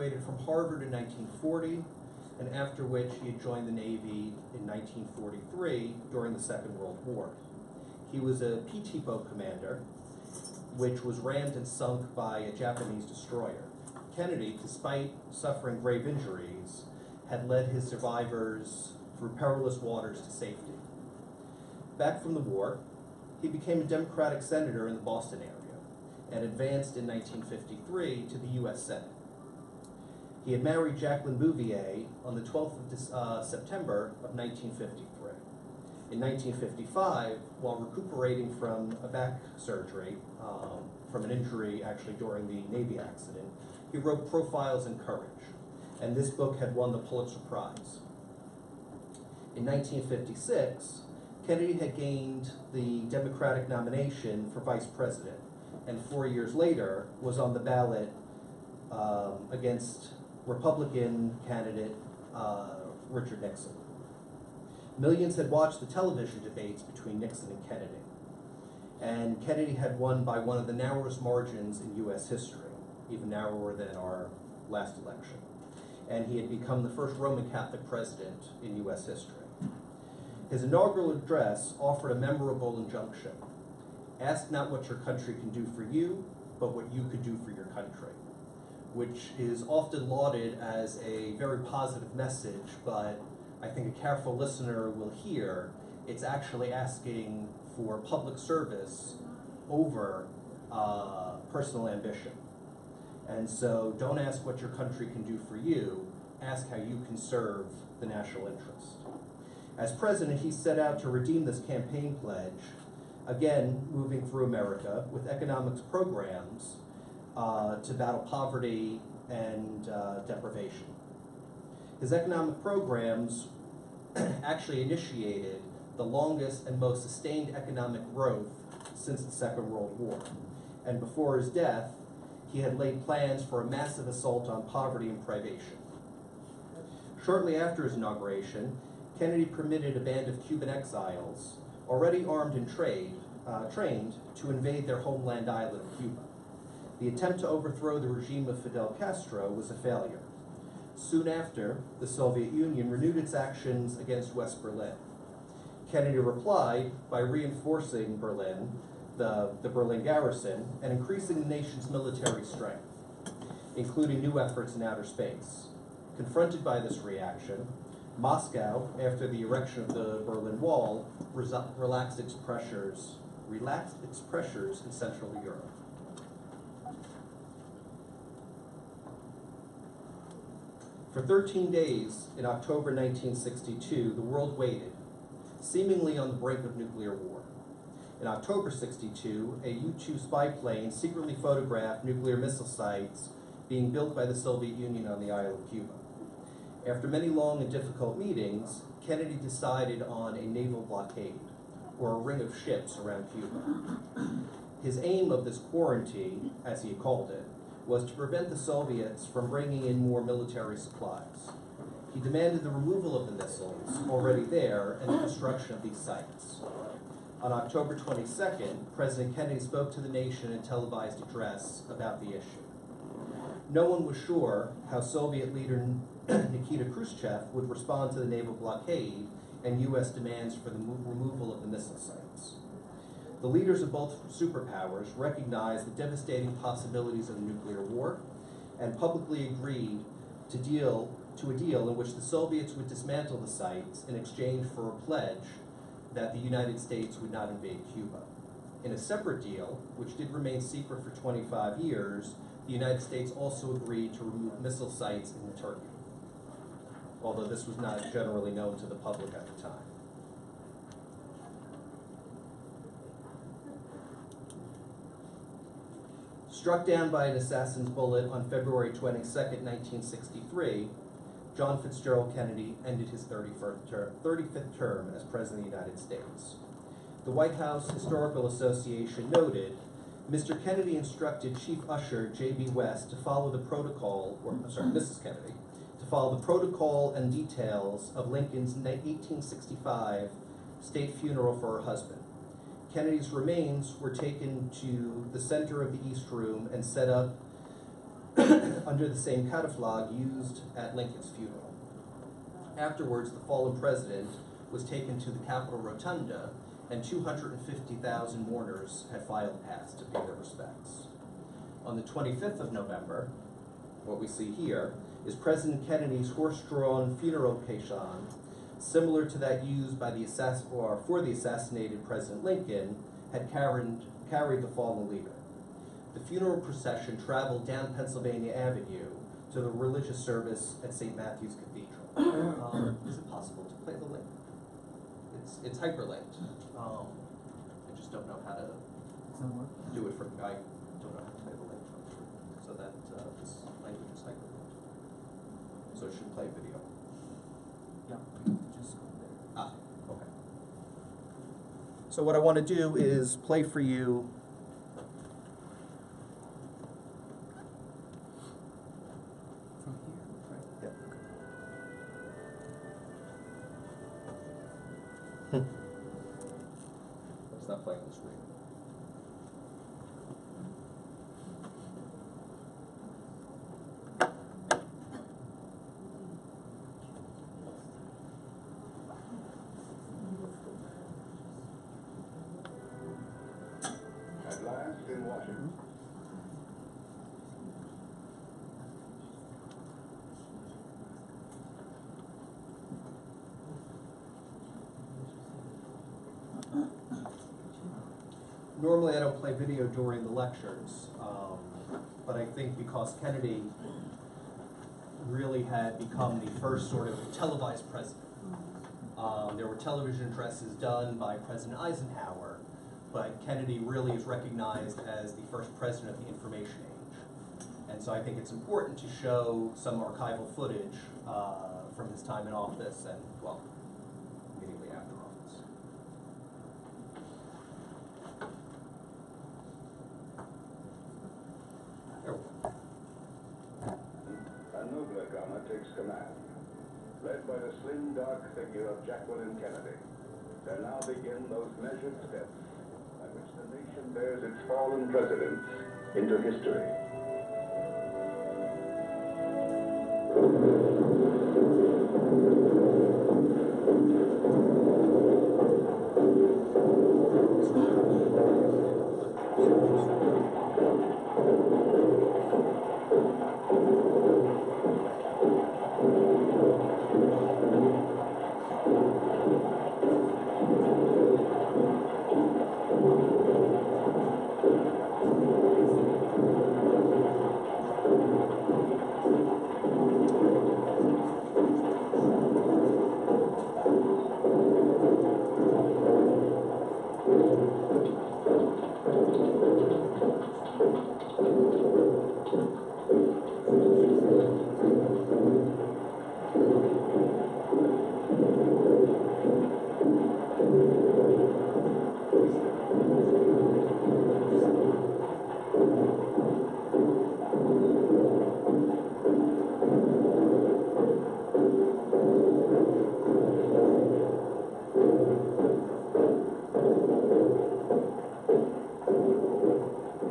graduated from Harvard in 1940, and after which he had joined the Navy in 1943 during the Second World War. He was a PT boat commander, which was rammed and sunk by a Japanese destroyer. Kennedy, despite suffering grave injuries, had led his survivors through perilous waters to safety. Back from the war, he became a Democratic senator in the Boston area and advanced in 1953 to the U.S. Senate. He had married Jacqueline Bouvier on the 12th of September of 1953. In 1955, while recuperating from a back surgery, from an injury actually during the Navy accident, he wrote Profiles in Courage, and this book had won the Pulitzer Prize. In 1956, Kennedy had gained the Democratic nomination for vice president, and 4 years later was on the ballot against Republican candidate Richard Nixon. Millions had watched the television debates between Nixon and Kennedy, and Kennedy had won by one of the narrowest margins in U.S. history, even narrower than our last election. And he had become the first Roman Catholic president in U.S. history. His inaugural address offered a memorable injunction: ask not what your country can do for you, but what you could do for your country, which is often lauded as a very positive message, but I think a careful listener will hear it's actually asking for public service over personal ambition. And so don't ask what your country can do for you, ask how you can serve the national interest. As president, he set out to redeem this campaign pledge, again moving through America with economics programs to battle poverty and deprivation. His economic programs actually initiated the longest and most sustained economic growth since the Second World War. And before his death, he had laid plans for a massive assault on poverty and privation. Shortly after his inauguration, Kennedy permitted a band of Cuban exiles, already armed and trained, to invade their homeland island of Cuba. The attempt to overthrow the regime of Fidel Castro was a failure. Soon after, the Soviet Union renewed its actions against West Berlin. Kennedy replied by reinforcing Berlin, the Berlin garrison, and increasing the nation's military strength, including new efforts in outer space. Confronted by this reaction, Moscow, after the erection of the Berlin Wall, relaxed its pressures in Central Europe. For 13 days in October 1962, the world waited, seemingly on the brink of nuclear war. In October 62, a U-2 spy plane secretly photographed nuclear missile sites being built by the Soviet Union on the island of Cuba. After many long and difficult meetings, Kennedy decided on a naval blockade, or a ring of ships around Cuba. His aim of this quarantine, as he called it, was to prevent the Soviets from bringing in more military supplies. He demanded the removal of the missiles already there and the destruction of these sites. On October 22nd, President Kennedy spoke to the nation in a televised address about the issue. No one was sure how Soviet leader Nikita Khrushchev would respond to the naval blockade and U.S. demands for the removal of the missile sites. The leaders of both superpowers recognized the devastating possibilities of a nuclear war and publicly agreed to a deal in which the Soviets would dismantle the sites in exchange for a pledge that the United States would not invade Cuba. In a separate deal, which did remain secret for 25 years, the United States also agreed to remove missile sites in Turkey, although this was not generally known to the public at the time. Struck down by an assassin's bullet on February 22nd, 1963, John Fitzgerald Kennedy ended his 35th term as President of the United States. The White House Historical Association noted, Mr. Kennedy instructed Chief Usher J.B. West to follow the protocol, Mrs. Kennedy, to follow the protocol and details of Lincoln's 1865 state funeral for her husband. Kennedy's remains were taken to the center of the East Room and set up under the same camouflage used at Lincoln's funeral. Afterwards, the fallen president was taken to the Capitol Rotunda, and 250,000 mourners had filed past to pay their respects. On the 25th of November, what we see here is President Kennedy's horse-drawn funeral caisson, similar to that used by for the assassinated President Lincoln, had carried the fallen leader. The funeral procession traveled down Pennsylvania Avenue to the religious service at St. Matthew's Cathedral. Is it possible to play the link? It's hyperlinked. I just don't know how to do it from. I don't know how to play the link from. So that this language is hyperlinked. So it should play video. Yeah, just go there. Ah, okay. So what I want to do is play for you. From here, right? Yep. It's not playing on the screen. At last in Washington. Normally I don't play video during the lectures, but I think because Kennedy really had become the first sort of televised president. There were television addresses done by President Eisenhower, but Kennedy really is recognized as the first president of the information age. And so I think it's important to show some archival footage from his time in office and, well, immediately after office. There we go. A nobler drama takes command. Led by the slim, dark figure of Jacqueline Kennedy, there now begin those measured steps by which the nation bears its fallen presidents into history.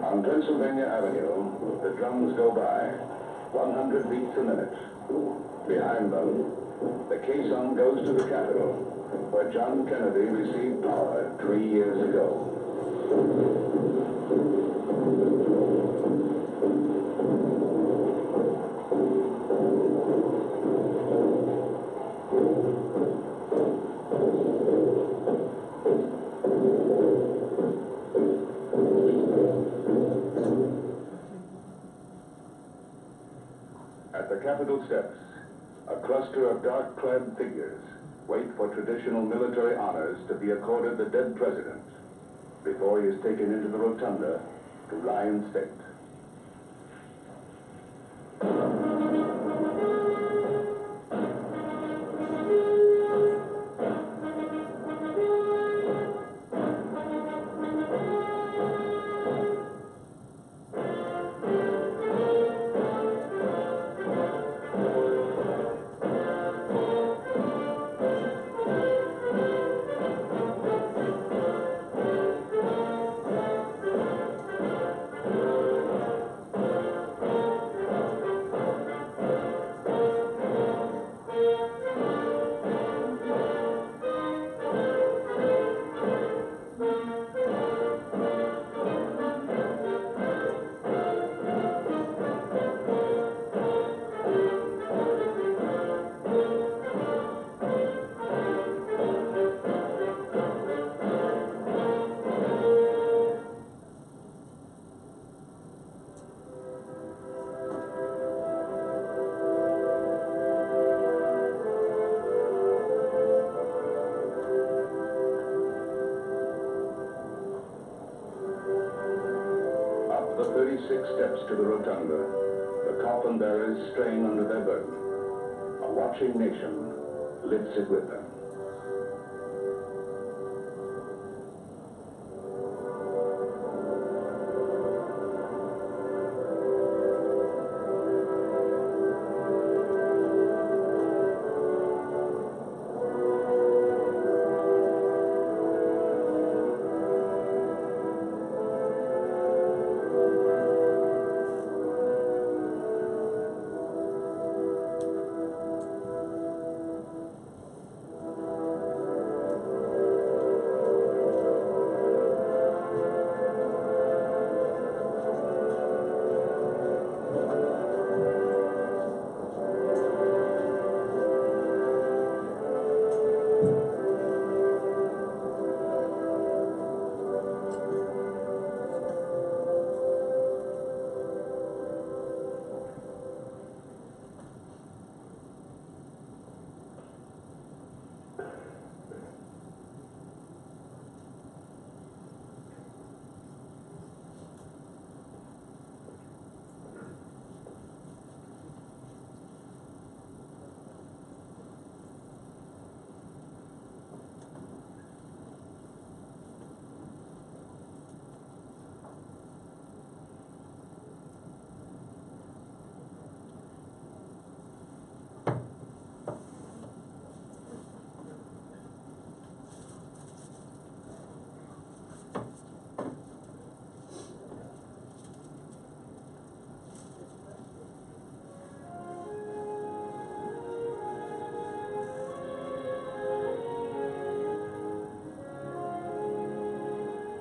On Pennsylvania Avenue, the drums go by, 100 beats a minute. Behind them, the caisson goes to the Capitol, where John Kennedy received power 3 years ago. At the Capitol steps, a cluster of dark-clad figures wait for traditional military honors to be accorded the dead president before he is taken into the rotunda to lie in state. majestic steps to the rotunda, the coffin bearers strain under their burden. A watching nation lifts it with them.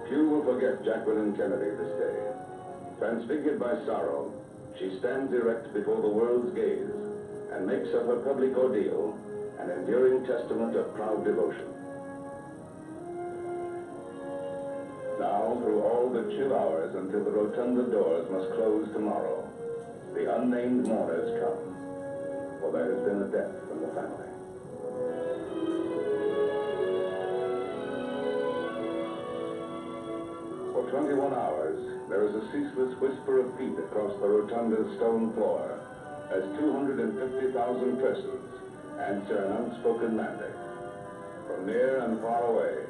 Few will forget Jacqueline Kennedy this day. Transfigured by sorrow, she stands erect before the world's gaze and makes of her public ordeal an enduring testament of proud devotion. Now, through all the chill hours until the rotunda doors must close tomorrow, the unnamed mourners come, for there has been a death in the family. For 21 hours, there is a ceaseless whisper of feet across the rotunda's stone floor as 250,000 persons answer an unspoken mandate. From near and far away,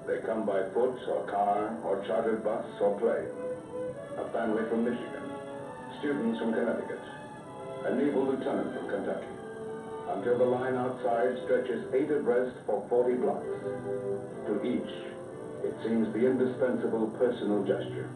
they come by foot or car or chartered bus or plane. A family from Michigan, students from Connecticut, a naval lieutenant from Kentucky, until the line outside stretches 8 abreast for 40 blocks. To each, it seems the indispensable personal gesture.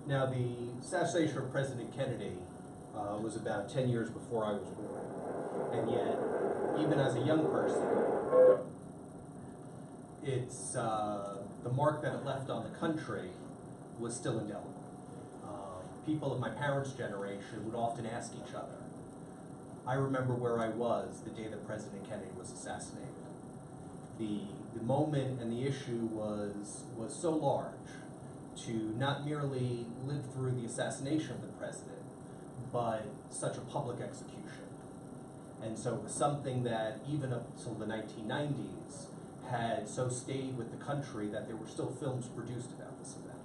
Now, the assassination of President Kennedy was about 10 years before I was born. And yet, even as a young person, it's the mark that it left on the country was still indelible. People of my parents' generation would often ask each other, I remember where I was the day that President Kennedy was assassinated. The moment and the issue was so large to not merely live through the assassination of the president, but such a public execution. And so it was something that even up until the 1990s had so stayed with the country that there were still films produced about this event.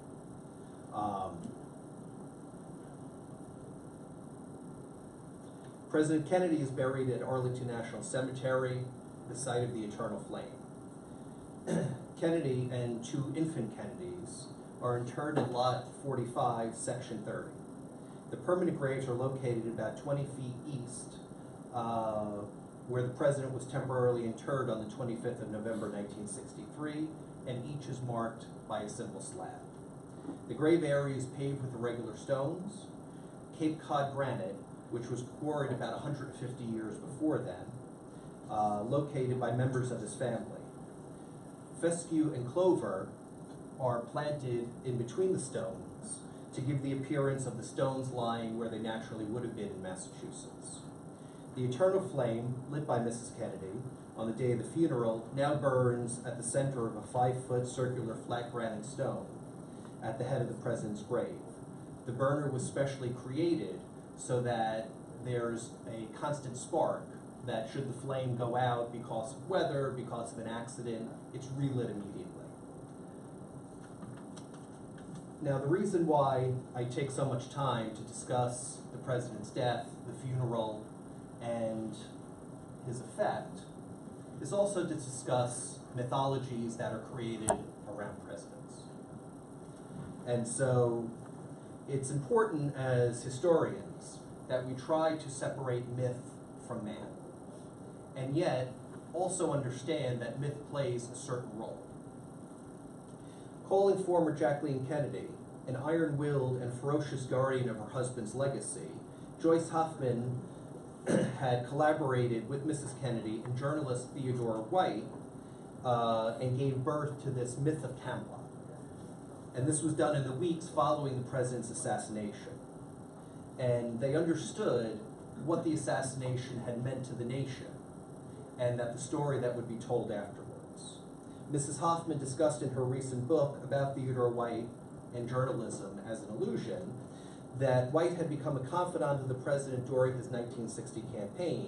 President Kennedy is buried at Arlington National Cemetery, the site of the Eternal Flame. Kennedy and 2 infant Kennedys are interred in Lot 45, Section 30. The permanent graves are located about 20 feet east, where the president was temporarily interred on the 25th of November 1963, and each is marked by a simple slab. The grave area is paved with irregular stones. Cape Cod granite, which was quarried about 150 years before then, located by members of his family. Fescue and clover are planted in between the stones to give the appearance of the stones lying where they naturally would have been in Massachusetts. The eternal flame, lit by Mrs. Kennedy on the day of the funeral, now burns at the center of a 5-foot circular flat granite stone at the head of the president's grave. The burner was specially created so that there's a constant spark that should the flame go out because of weather, because of an accident, it's relit immediately. Now, the reason why I take so much time to discuss the president's death, the funeral, and his effect is also to discuss mythologies that are created around presidents. And so it's important as historians that we try to separate myth from man, and yet also understand that myth plays a certain role. Calling former Jacqueline Kennedy an iron-willed and ferocious guardian of her husband's legacy, Joyce Hoffman had collaborated with Mrs. Kennedy and journalist Theodore White and gave birth to this myth of Camelot. And this was done in the weeks following the president's assassination. And they understood what the assassination had meant to the nation and that the story that would be told afterwards. Mrs. Hoffman discussed in her recent book about Theodore White and journalism as an illusion that White had become a confidant of the president during his 1960 campaign,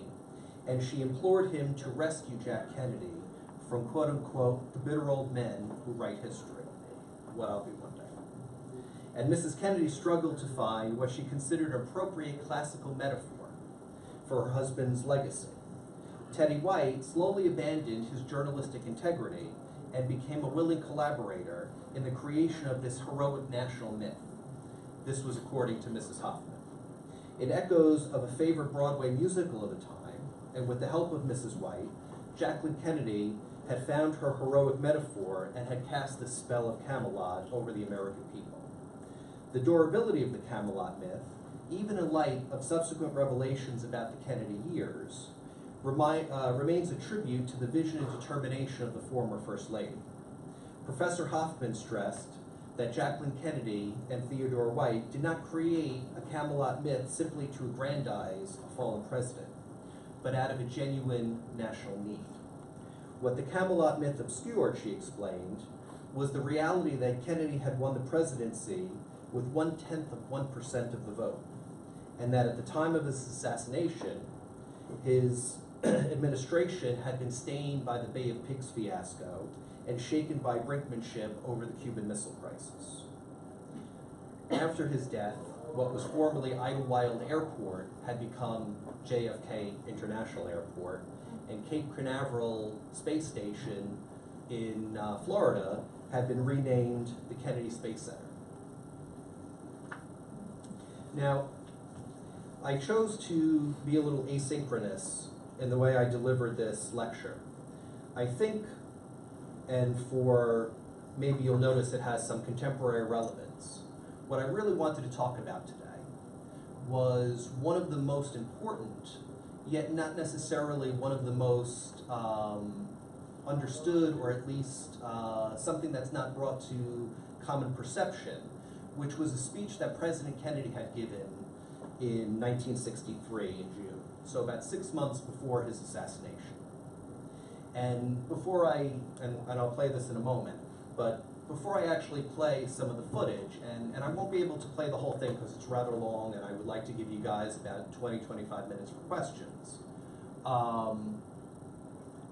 and she implored him to rescue Jack Kennedy from quote-unquote the bitter old men who write history, what I'll be one day. And Mrs. Kennedy struggled to find what she considered an appropriate classical metaphor for her husband's legacy. Teddy White slowly abandoned his journalistic integrity and became a willing collaborator in the creation of this heroic national myth. This was according to Mrs. Hoffman. It echoes of a favorite Broadway musical of the time, and with the help of Mrs. White, Jacqueline Kennedy had found her heroic metaphor and had cast the spell of Camelot over the American people. The durability of the Camelot myth, even in light of subsequent revelations about the Kennedy years, remains a tribute to the vision and determination of the former First Lady. Professor Hoffman stressed that Jacqueline Kennedy and Theodore White did not create a Camelot myth simply to aggrandize a fallen president, but out of a genuine national need. What the Camelot myth obscured, she explained, was the reality that Kennedy had won the presidency with 0.1% of the vote, and that at the time of his assassination, his administration had been stained by the Bay of Pigs fiasco and shaken by brinkmanship over the Cuban Missile Crisis. After his death, what was formerly Idlewild Airport had become JFK International Airport, and Cape Canaveral Space Station in Florida had been renamed the Kennedy Space Center. Now, I chose to be a little asynchronous in the way I delivered this lecture. I think, and for maybe you'll notice it has some contemporary relevance, what I really wanted to talk about today was one of the most important, yet not necessarily one of the most understood, or at least something that's not brought to common perception, which was a speech that President Kennedy had given in 1963 in June, so about 6 months before his assassination. And before and I'll play this in a moment, but before I actually play some of the footage, and I won't be able to play the whole thing because it's rather long and I would like to give you guys about 20-25 minutes for questions,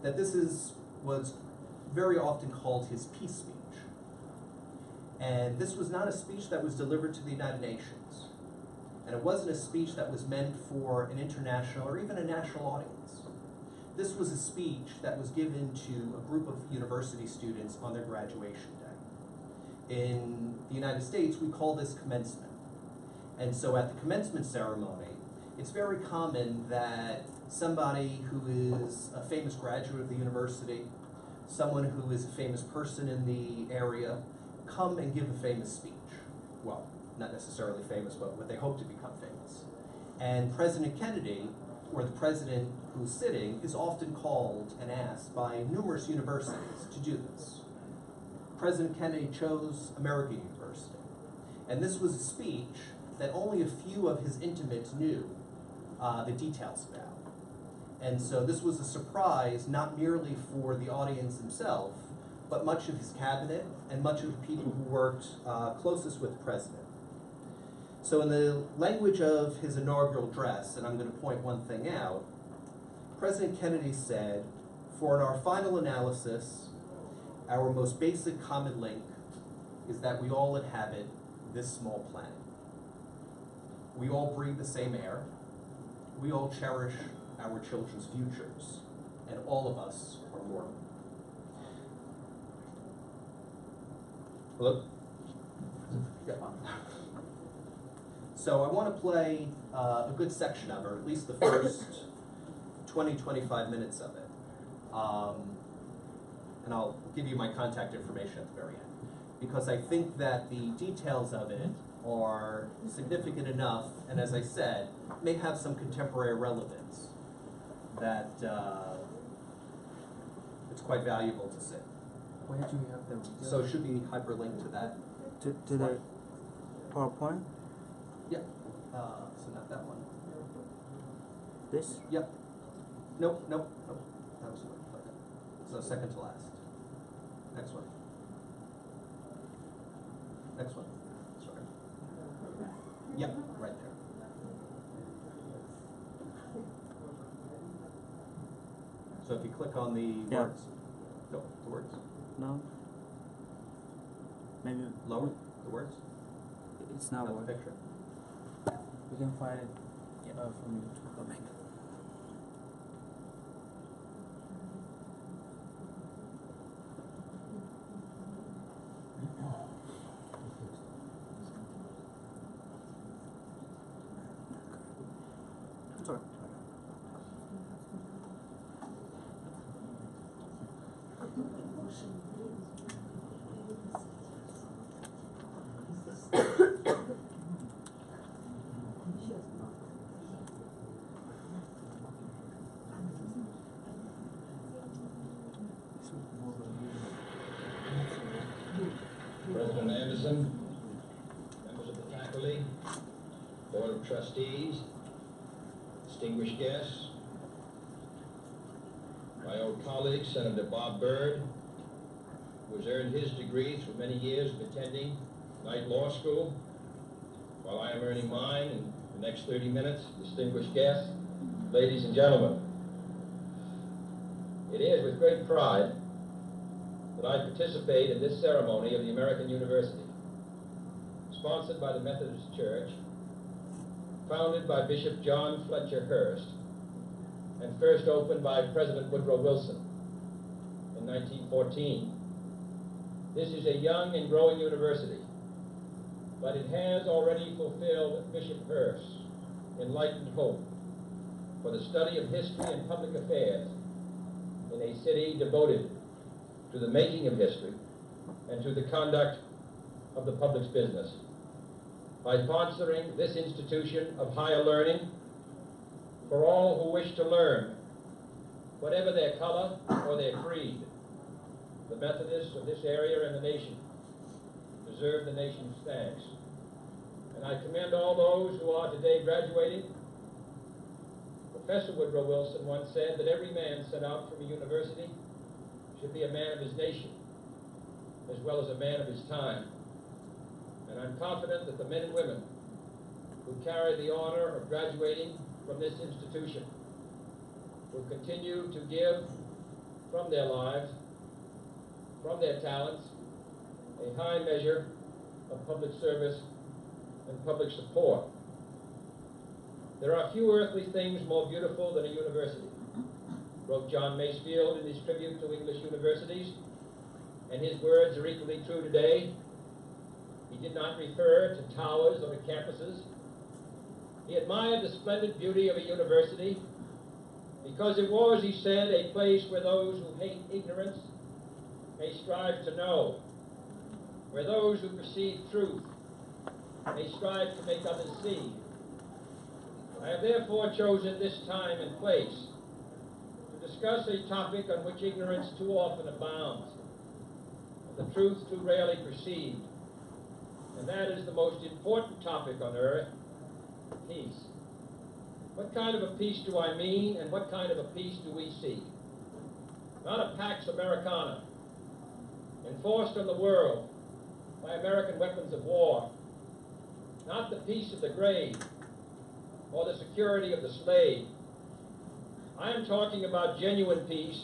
that this was very often called his peace speech. And this was not a speech that was delivered to the United Nations. And it wasn't a speech that was meant for an international or even a national audience. This was a speech that was given to a group of university students on their graduation day. In the United States, we call this commencement. And so at the commencement ceremony, it's very common that somebody who is a famous graduate of the university, someone who is a famous person in the area, come and give a famous speech. Well, not necessarily famous, but what they hope to become famous. And President Kennedy, or the president who's sitting, is often called and asked by numerous universities to do this. President Kennedy chose American University. And this was a speech that only a few of his intimates knew the details about. And so this was a surprise, not merely for the audience himself, but much of his cabinet and much of the people who worked closest with the president. So in the language of his inaugural address, and I'm going to point one thing out, President Kennedy said, "For in our final analysis, our most basic common link is that we all inhabit this small planet. We all breathe the same air. We all cherish our children's futures, and all of us are mortal." Hello? Yeah. So I want to play a good section of it, or at least the first 20, 25 minutes of it. And I'll give you my contact information at the very end, because I think that the details of it are significant enough, and as I said, may have some contemporary relevance that it's quite valuable to see. Where do you have the So it should be hyperlinked to that. to the PowerPoint? Yeah. So not that one. This? Yep. Nope. That was the one. Okay. So second to last. Next one. Next one. Sorry. Yep, right there. So if you click on the words. No, the words. No. Maybe Lower the words. it's not Not working. the picture. We can find it from YouTube. Okay. Sorry. President Anderson, members of the faculty, Board of Trustees, distinguished guests, my old colleague, Senator Bob Byrd, who has earned his degree through many years of attending Knight Law School, while I am earning mine in the next 30 minutes, distinguished guests, ladies and gentlemen. It is with great pride that I participate in this ceremony of the American University, sponsored by the Methodist Church, founded by Bishop John Fletcher Hurst, and first opened by President Woodrow Wilson in 1914. This is a young and growing university, but it has already fulfilled Bishop Hurst's enlightened hope for the study of history and public affairs in a city devoted to the making of history and to the conduct of the public's business. By sponsoring this institution of higher learning for all who wish to learn, whatever their color or their creed, the Methodists of this area and the nation deserve the nation's thanks. And I commend all those who are today graduating. Professor Woodrow Wilson once said that every man sent out from a university should be a man of his nation, as well as a man of his time. And I'm confident that the men and women who carry the honor of graduating from this institution will continue to give from their lives, from their talents, a high measure of public service and public support. There are few earthly things more beautiful than a university, wrote John Masefield in his tribute to English universities, and his words are equally true today. He did not refer to towers or to campuses. He admired the splendid beauty of a university because it was, he said, a place where those who hate ignorance may strive to know, where those who perceive truth may strive to make others see. I have therefore chosen this time and place to discuss a topic on which ignorance too often abounds, and the truth too rarely perceived. and that is the most important topic on earth, peace. What kind of a peace do I mean, and what kind of a peace do we seek? Not a Pax Americana, enforced on the world by American weapons of war. Not the peace of the grave or the security of the slave. I am talking about genuine peace,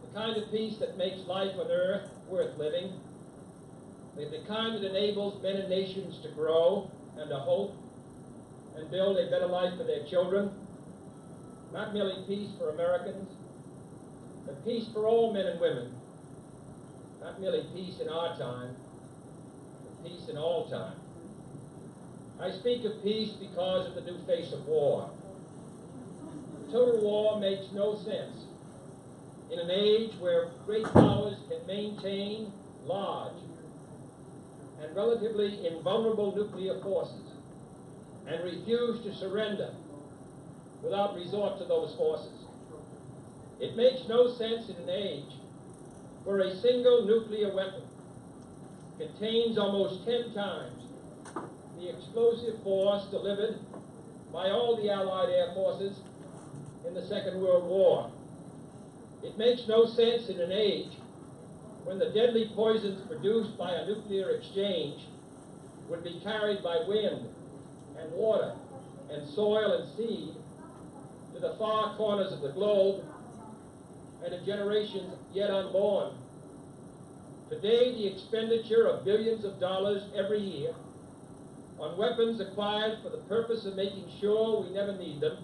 the kind of peace that makes life on earth worth living, the kind that enables men and nations to grow and to hope and build a better life for their children. Not merely peace for Americans, but peace for all men and women. Not merely peace in our time, but peace in all time. I speak of peace because of the new face of war. Total war makes no sense in an age where great powers can maintain large and relatively invulnerable nuclear forces and refuse to surrender without resort to those forces. It makes no sense in an age where a single nuclear weapon contains almost 10 times the explosive force delivered by all the Allied air forces in the Second World War. It makes no sense in an age when the deadly poisons produced by a nuclear exchange would be carried by wind and water and soil and seed to the far corners of the globe and to generations yet unborn. Today, the expenditure of billions of dollars every year on weapons acquired for the purpose of making sure we never need them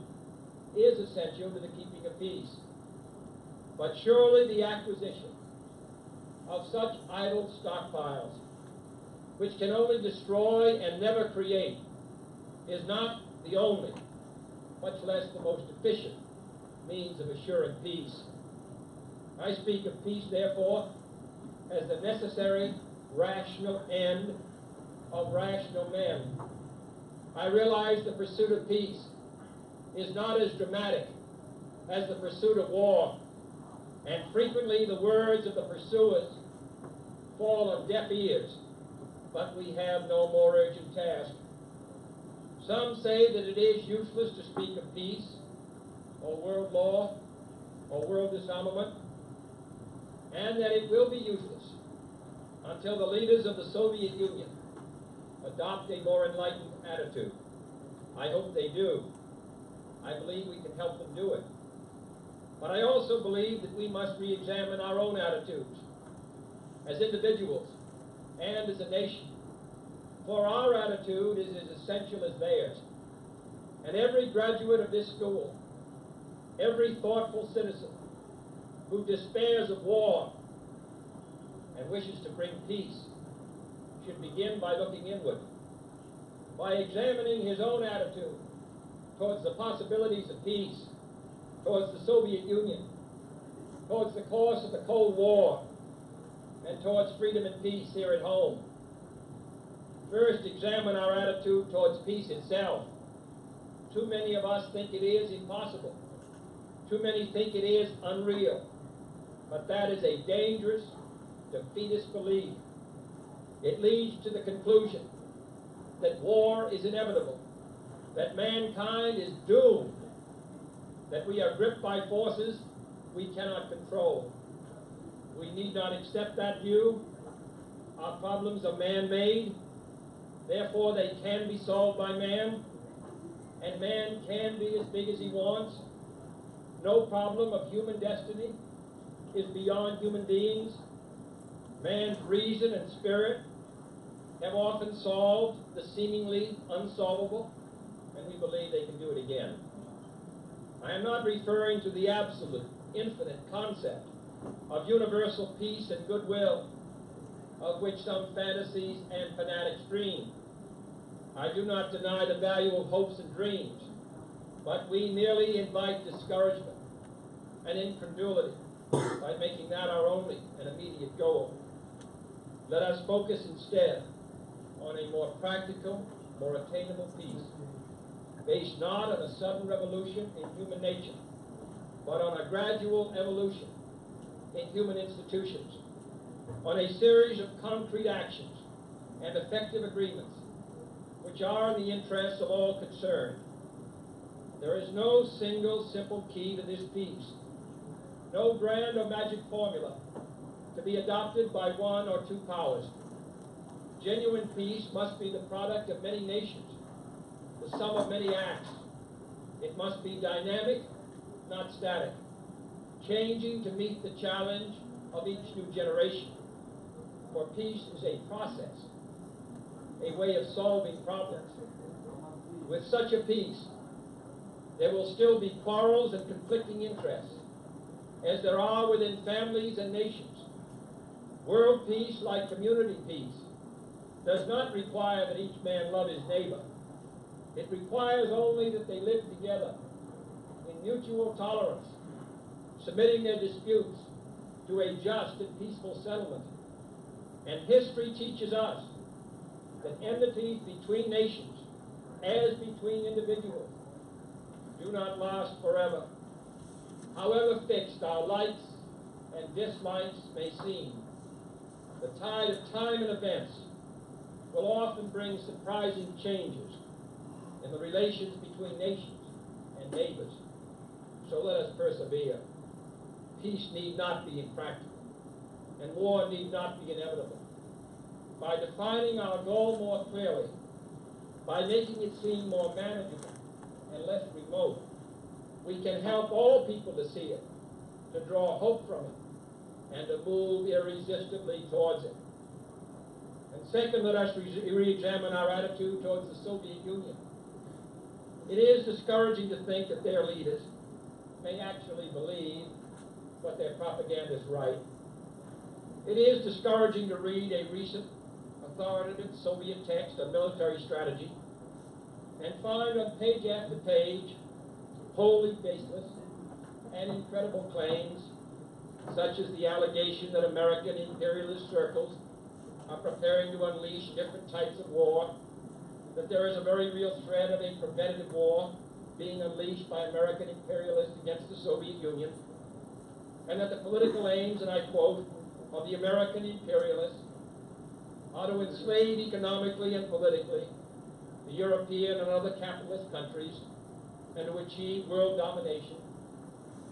is essential to the keeping of peace. But surely the acquisition of such idle stockpiles, which can only destroy and never create, is not the only, much less the most efficient, means of assuring peace. I speak of peace, therefore, as the necessary, rational end of rational men. I realize the pursuit of peace is not as dramatic as the pursuit of war, and frequently the words of the pursuers fall on deaf ears, but we have no more urgent task. Some say that it is useless to speak of peace, or world law, or world disarmament, and that it will be useless until the leaders of the Soviet Union adopt a more enlightened attitude. I hope they do. I believe we can help them do it. But I also believe that we must re-examine our own attitudes as individuals and as a nation. For our attitude is as essential as theirs. And every graduate of this school, every thoughtful citizen who despairs of war and wishes to bring peace should begin by looking inward, by examining his own attitude towards the possibilities of peace, towards the Soviet Union, towards the course of the Cold War, and towards freedom and peace here at home. First, examine our attitude towards peace itself. Too many of us think it is impossible. Too many think it is unreal. But that is a dangerous, defeatist belief. It leads to the conclusion that war is inevitable, that mankind is doomed, that we are gripped by forces we cannot control. We need not accept that view. Our problems are man-made, therefore they can be solved by man, and man can be as big as he wants. No problem of human destiny is beyond human beings. Man's reason and spirit have often solved the seemingly unsolvable, and we believe they can do it again. I am not referring to the absolute, infinite concept of universal peace and goodwill, of which some fantasies and fanatics dream. I do not deny the value of hopes and dreams, but we merely invite discouragement and incredulity by making that our only and immediate goal. Let us focus instead on a more practical, more attainable peace, based not on a sudden revolution in human nature, but on a gradual evolution in human institutions, on a series of concrete actions and effective agreements which are in the interests of all concerned. There is no single simple key to this peace, no grand or magic formula to be adopted by one or two powers. Genuine peace must be the product of many nations, the sum of many acts. It must be dynamic, not static, changing to meet the challenge of each new generation. For peace is a process, a way of solving problems. With such a peace, there will still be quarrels and conflicting interests, as there are within families and nations. World peace, like community peace, does not require that each man love his neighbor. It requires only that they live together in mutual tolerance, submitting their disputes to a just and peaceful settlement. And history teaches us that enmities between nations, as between individuals, do not last forever. However fixed our likes and dislikes may seem, the tide of time and events will often bring surprising changes in the relations between nations and neighbors. So let us persevere. Peace need not be impractical, and war need not be inevitable. By defining our goal more clearly, by making it seem more manageable and less remote, we can help all people to see it, to draw hope from it, and to move irresistibly towards it. And second, let us re-examine our attitude towards the Soviet Union. It is discouraging to think that their leaders may actually believe what their propagandists write. It is discouraging to read a recent authoritative Soviet text on military strategy and find on page after page wholly baseless and incredible claims, such as the allegation that American imperialist circles are preparing to unleash different types of war, that there is a very real threat of a preventative war being unleashed by American imperialists against the Soviet Union, and that the political aims, and I quote, of the American imperialists are to enslave economically and politically the European and other capitalist countries and to achieve world domination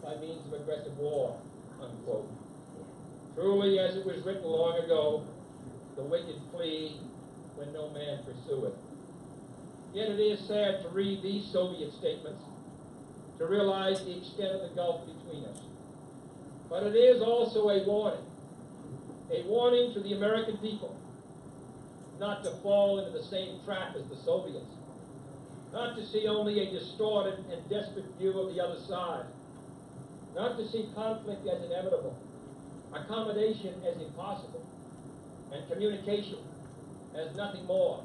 by means of aggressive war, unquote. Truly, as it was written long ago, the wicked flee when no man pursueth. Yet it is sad to read these Soviet statements, to realize the extent of the gulf between us. But it is also a warning to the American people not to fall into the same trap as the Soviets, not to see only a distorted and desperate view of the other side, not to see conflict as inevitable, accommodation as impossible, and communication as nothing more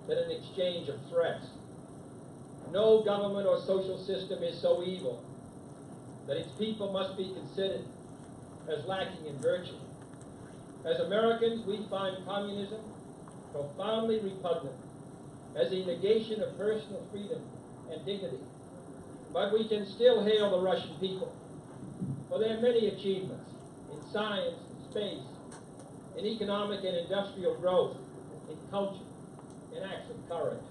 than an exchange of threats. No government or social system is so evil that its people must be considered as lacking in virtue. As Americans, we find communism profoundly repugnant as a negation of personal freedom and dignity. But we can still hail the Russian people for their many achievements in science, in space, in economic and industrial growth, in culture, in acts of courage.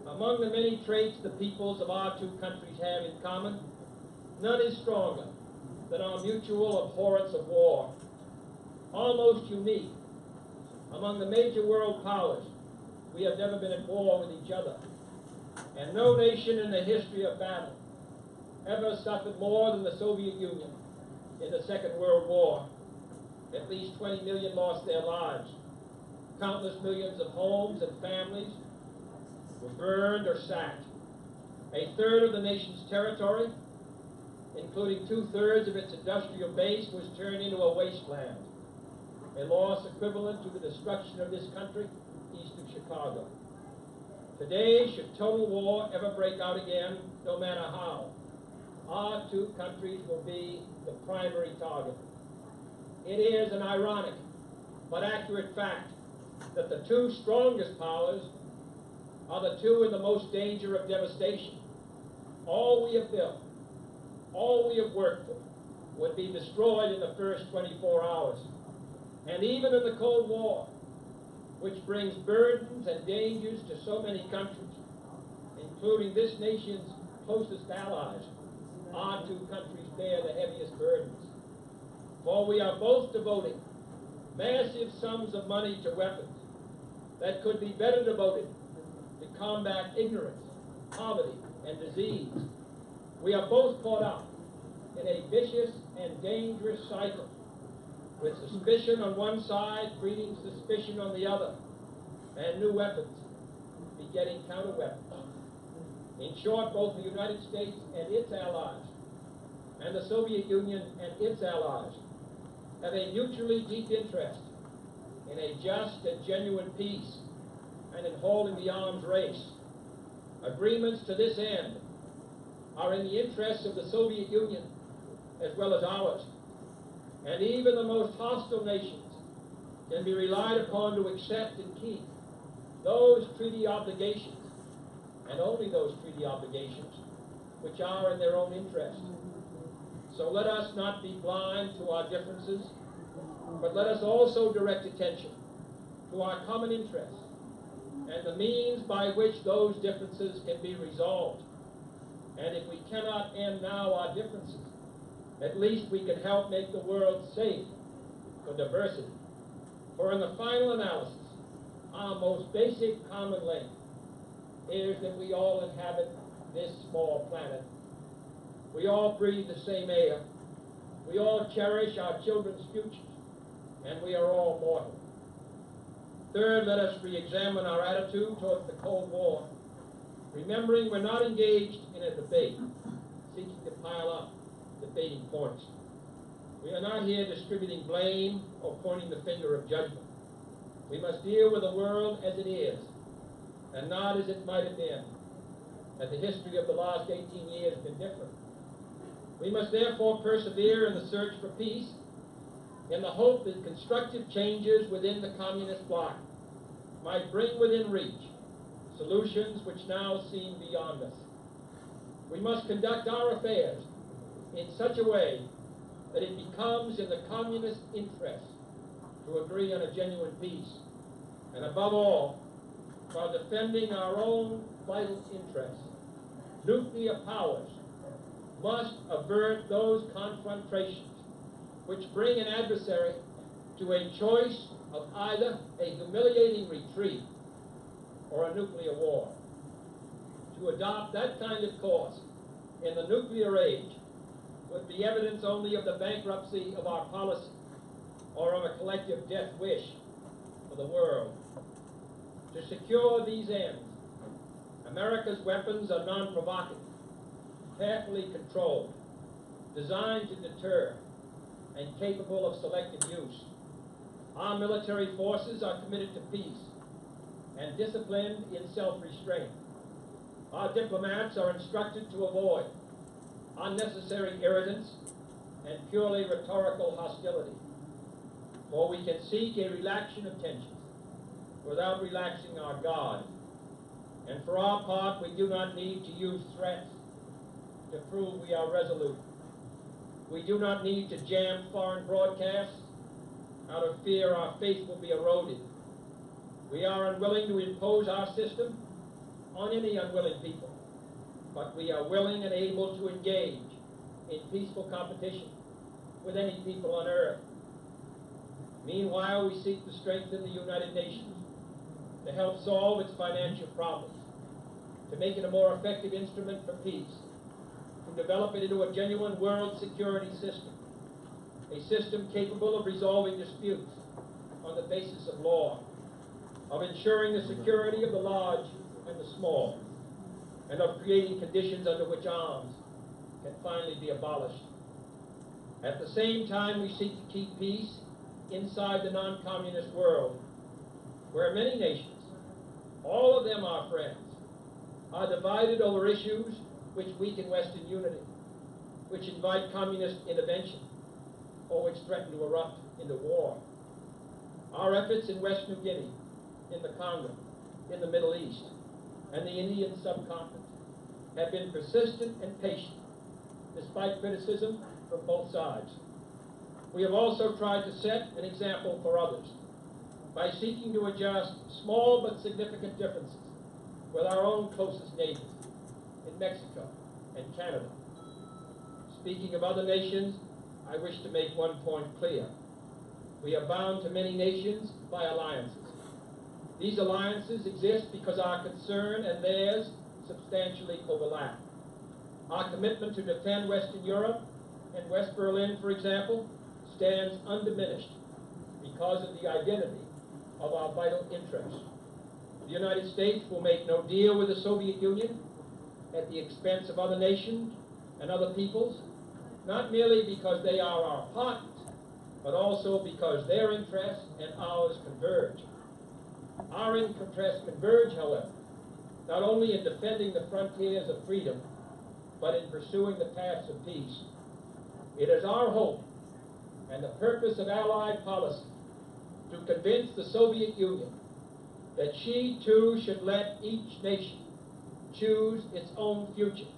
Among the many traits the peoples of our two countries have in common, none is stronger than our mutual abhorrence of war. Almost unique among the major world powers, we have never been at war with each other. And no nation in the history of battle ever suffered more than the Soviet Union in the Second World War. At least 20 million lost their lives. Countless millions of homes and families were burned or sacked. A third of the nation's territory, including 2/3 of its industrial base, was turned into a wasteland, a loss equivalent to the destruction of this country east of Chicago. Today, should total war ever break out again, no matter how, our two countries will be the primary target. It is an ironic but accurate fact that the two strongest powers are the two in the most danger of devastation. All we have built, all we have worked for, would be destroyed in the first 24 hours. And even in the Cold War, which brings burdens and dangers to so many countries, including this nation's closest allies, our two countries bear the heaviest burdens. For we are both devoting massive sums of money to weapons that could be better devoted to combat ignorance, poverty, and disease. We are both caught up in a vicious and dangerous cycle, with suspicion on one side breeding suspicion on the other, and new weapons begetting counter-weapons. In short, both the United States and its allies, and the Soviet Union and its allies, have a mutually deep interest in a just and genuine peace and in holding the arms race. Agreements to this end are in the interests of the Soviet Union as well as ours, and even the most hostile nations can be relied upon to accept and keep those treaty obligations, and only those treaty obligations, which are in their own interest. So let us not be blind to our differences, but let us also direct attention to our common interests and the means by which those differences can be resolved. And if we cannot end now our differences, at least we can help make the world safe for diversity. For in the final analysis, our most basic common link is that we all inhabit this small planet. We all breathe the same air. We all cherish our children's futures. And we are all mortal. Third, let us re-examine our attitude towards the Cold War, remembering we're not engaged in a debate, seeking to pile up debating points. We are not here distributing blame or pointing the finger of judgment. We must deal with the world as it is, and not as it might have been, as the history of the last 18 years has been different. We must therefore persevere in the search for peace, in the hope that constructive changes within the communist bloc might bring within reach solutions which now seem beyond us. We must conduct our affairs in such a way that it becomes in the communist interest to agree on a genuine peace, and above all, while defending our own vital interests. Nuclear powers must avert those confrontations which bring an adversary to a choice of either a humiliating retreat or a nuclear war. To adopt that kind of course in the nuclear age would be evidence only of the bankruptcy of our policy or of a collective death wish for the world. To secure these ends, America's weapons are non-provocative, carefully controlled, designed to deter, and capable of selective use. Our military forces are committed to peace and disciplined in self-restraint. Our diplomats are instructed to avoid unnecessary irritants and purely rhetorical hostility. For we can seek a relaxation of tensions without relaxing our guard. And for our part, we do not need to use threats to prove we are resolute. We do not need to jam foreign broadcasts out of fear our faith will be eroded. We are unwilling to impose our system on any unwilling people, but we are willing and able to engage in peaceful competition with any people on earth. Meanwhile, we seek to strengthen the United Nations, to help solve its financial problems, to make it a more effective instrument for peace, to develop it into a genuine world security system, a system capable of resolving disputes on the basis of law, of ensuring the security of the large and the small, and of creating conditions under which arms can finally be abolished. At the same time, we seek to keep peace inside the non-communist world, where many nations, all of them our friends, are divided over issues which weaken Western unity, which invite communist intervention, or which threaten to erupt into war. Our efforts in West New Guinea, in the Congo, in the Middle East, and the Indian subcontinent have been persistent and patient, despite criticism from both sides. We have also tried to set an example for others. by seeking to adjust small but significant differences with our own closest neighbors in Mexico and Canada. Speaking of other nations, I wish to make one point clear. We are bound to many nations by alliances. These alliances exist because our concern and theirs substantially overlap. Our commitment to defend Western Europe and West Berlin, for example, stands undiminished because of the identity of our vital interests. The United States will make no deal with the Soviet Union at the expense of other nations and other peoples, not merely because they are our partners, but also because their interests and ours converge. Our interests converge, however, not only in defending the frontiers of freedom, but in pursuing the paths of peace. It is our hope and the purpose of Allied policy to convince the Soviet Union that she too should let each nation choose its own future,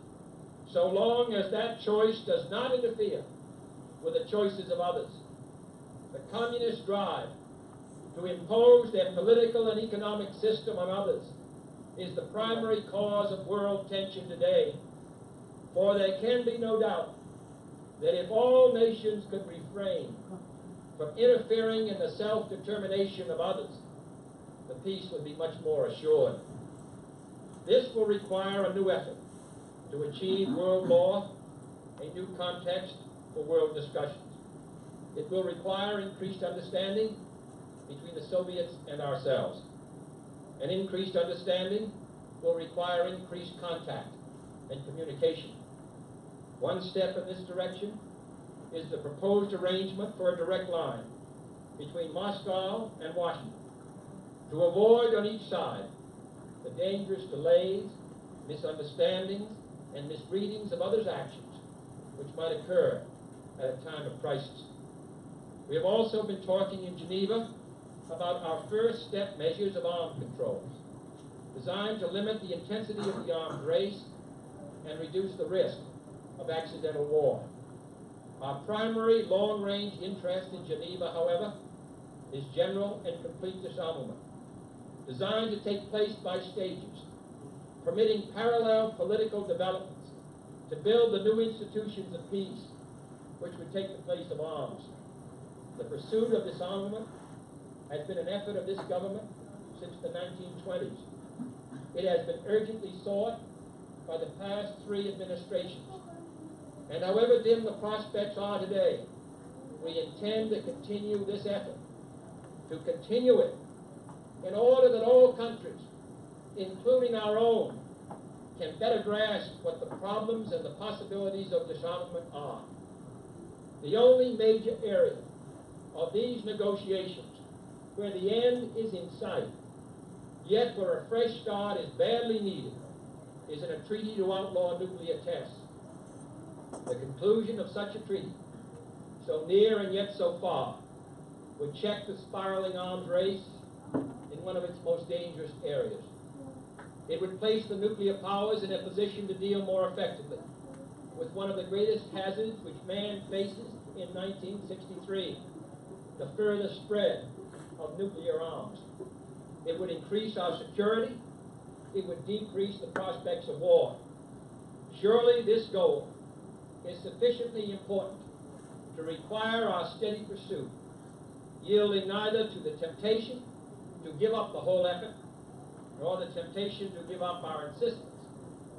so long as that choice does not interfere with the choices of others. The communist drive to impose their political and economic system on others is the primary cause of world tension today, for there can be no doubt that if all nations could refrain from interfering in the self-determination of others, the peace would be much more assured. This will require a new effort to achieve world law, a new context for world discussions. It will require increased understanding between the Soviets and ourselves. An increased understanding will require increased contact and communication. One step in this direction is the proposed arrangement for a direct line between Moscow and Washington to avoid on each side the dangerous delays, misunderstandings, and misreadings of others' actions which might occur at a time of crisis. We have also been talking in Geneva about our first step measures of arms controls, designed to limit the intensity of the arms race and reduce the risk of accidental war. Our primary long-range interest in Geneva, however, is general and complete disarmament, designed to take place by stages, permitting parallel political developments to build the new institutions of peace which would take the place of arms. The pursuit of disarmament has been an effort of this government since the 1920s. It has been urgently sought by the past 3 administrations. And however dim the prospects are today, we intend to continue this effort, to continue it in order that all countries, including our own, can better grasp what the problems and the possibilities of disarmament are. The only major area of these negotiations where the end is in sight, yet where a fresh start is badly needed, is in a treaty to outlaw nuclear tests. The conclusion of such a treaty, so near and yet so far, would check the spiraling arms race in one of its most dangerous areas. It would place the nuclear powers in a position to deal more effectively with one of the greatest hazards which man faces in 1963, the further spread of nuclear arms. It would increase our security. It would decrease the prospects of war. Surely this goal is sufficiently important to require our steady pursuit, yielding neither to the temptation to give up the whole effort, nor the temptation to give up our insistence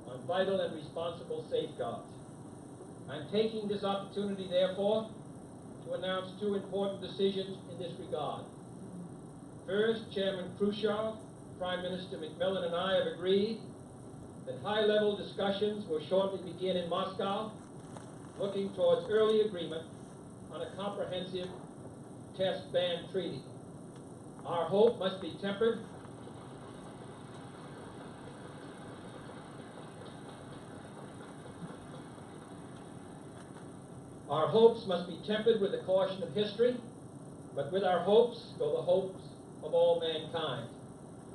on vital and responsible safeguards. I'm taking this opportunity, therefore, to announce 2 important decisions in this regard. First, Chairman Khrushchev, Prime Minister Macmillan, and I have agreed that high-level discussions will shortly begin in Moscow, looking towards early agreement on a comprehensive test ban treaty. Our hope must be tempered Our hopes must be tempered with the caution of history, but with our hopes go the hopes of all mankind.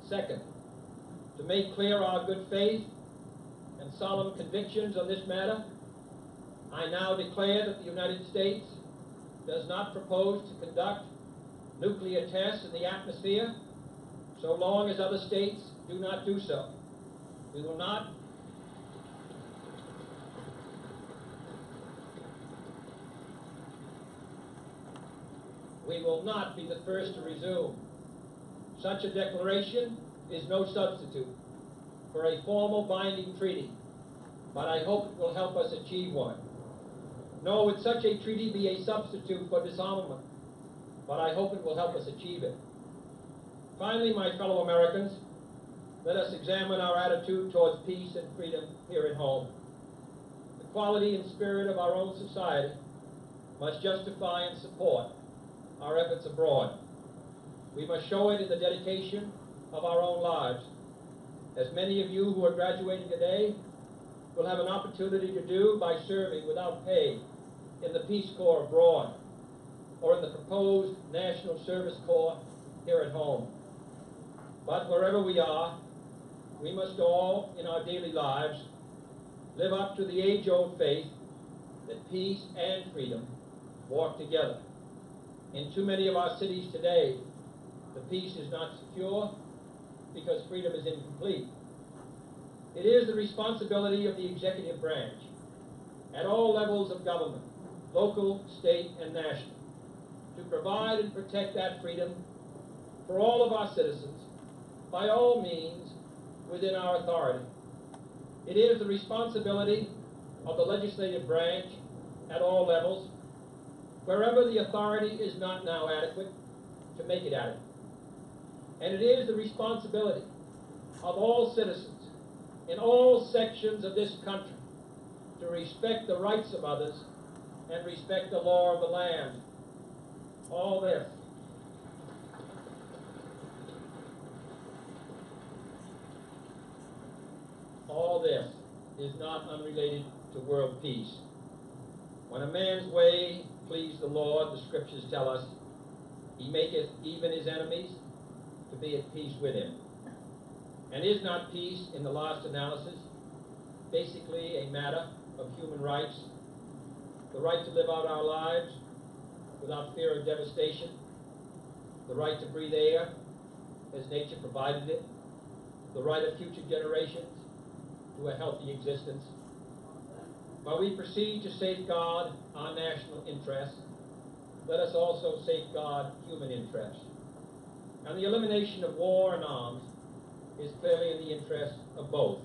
Second, to make clear our good faith and solemn convictions on this matter, I now declare that the United States does not propose to conduct nuclear tests in the atmosphere so long as other states do not do so. We will not be the first to resume. Such a declaration is no substitute for a formal binding treaty, but I hope it will help us achieve one. Nor would such a treaty be a substitute for disarmament, but I hope it will help us achieve it. Finally, my fellow Americans, let us examine our attitude towards peace and freedom here at home. The quality and spirit of our own society must justify and support our efforts abroad. We must show it in the dedication of our own lives. As many of you who are graduating today will have an opportunity to do by serving without pay in the Peace Corps abroad or in the proposed National Service Corps here at home. But wherever we are, we must all, in our daily lives, live up to the age-old faith that peace and freedom walk together. In too many of our cities today, the peace is not secure because freedom is incomplete. It is the responsibility of the executive branch at all levels of government, local, state, and national, to provide and protect that freedom for all of our citizens by all means within our authority. It is the responsibility of the legislative branch at all levels, wherever the authority is not now adequate, to make it adequate. And it is the responsibility of all citizens in all sections of this country to respect the rights of others and respect the law of the land. All this is not unrelated to world peace. When a man's way please the Lord, the scriptures tell us, he maketh even his enemies to be at peace with him. And is not peace, in the last analysis, basically a matter of human rights? The right to live out our lives without fear of devastation, the right to breathe air as nature provided it, the right of future generations to a healthy existence. While we proceed to safeguard our national interests, let us also safeguard human interests. And the elimination of war and arms is clearly in the interest of both.